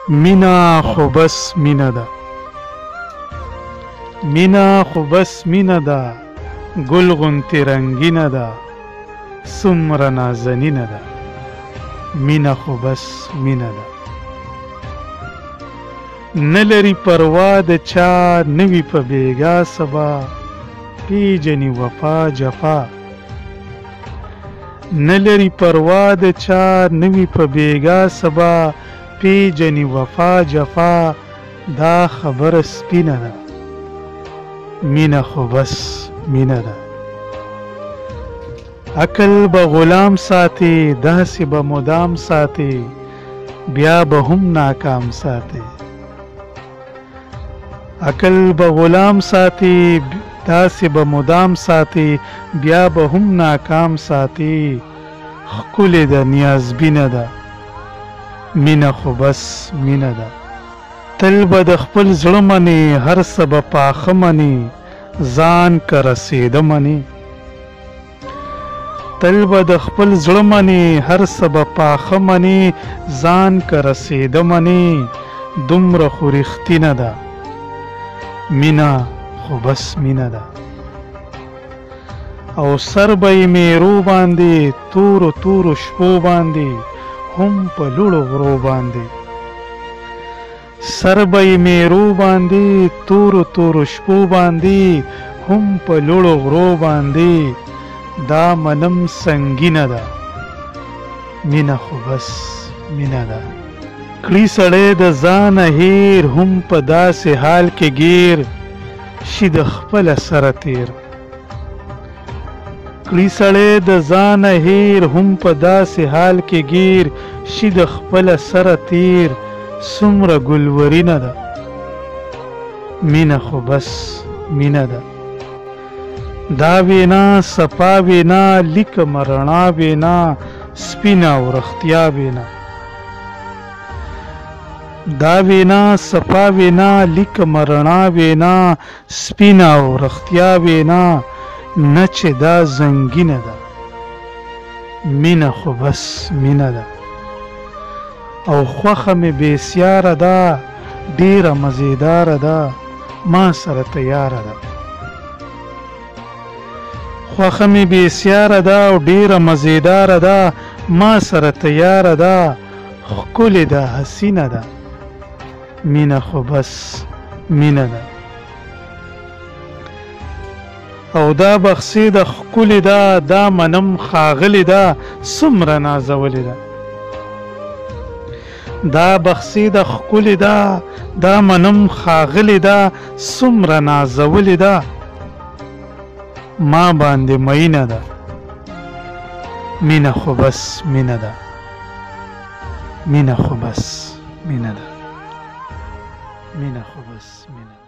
مینا خو بس مینا ده مینا خو بس مینا ده گل غنتی رنگینه ده څومره نازنینه ده مینا خو بس مینا ده نه لري پروا د چا نوي په بیګا سبا پیژني وفا جفا نه لري پروا د چا نوي په بیګا سبا پیژني وفا جفا دا خبر سپینه ده مینا خو بس مینا ده عقل به غلام ساتي داسې به مدام ساتي بیا به هم ناکام ساتي عقل به غلام ساتي داسې به مدام ساتي بیا به هم ناکام ساتي ښکلې ده نیازبینه ده مینا خو بس مینا ده تل به د خپل زړه منې هر څه به پاخه منې ځان که رسېده منې تل به د خپل زړه منې هر څه به پاخه منې ځان که رسېده منې دومره خو رښتینه ده مینا خو بس مینا ده او سر به یې میرو باندې تورو تورو شپو باندې هم په لوړو غرو باندې سر به یې میرو باندې تورو تورو شپو باندې هم په لوړو غرو باندې دا منم سنگینه ده مینا خو بس مینا ده کړي سړی د ځانه هیر هم په داسې حال کې گیر شي د خپله سره تیر کړي سړی د ځانه هیر هم په داسې حال کې گیر شي د خپله سره تیر څومره ګلورینه ده مینا خو بس مینا ده دا وینا صفا وینا لیکم رڼا وینا سپینه او رښتیا وینا دا وینا صفا وینا لیکم رڼا وینا سپینه او رښتیا وینا نه چې دا زنګینه ده مینا خو بس مینا ده او خوښه مې بېسیاره ده ډېره مزیداره ده ما سره تیاره ده خوښه مې بېسیاره ده او ډېره مزیداره ده ما سره تیاره ده ښکلې ده حسینه ده مینا خو بس مینا ده او دا بخسي د ښکلې ده دا منم ښاغلې ده څومره نازولې ده دا بخسي د ښکلې ده دا منم ښاغلې ده څومره نازولې ده ما باندې مینه ده مینا خو بس مینا ده مینا خو بس مینا ده مینا خو بس مینا ده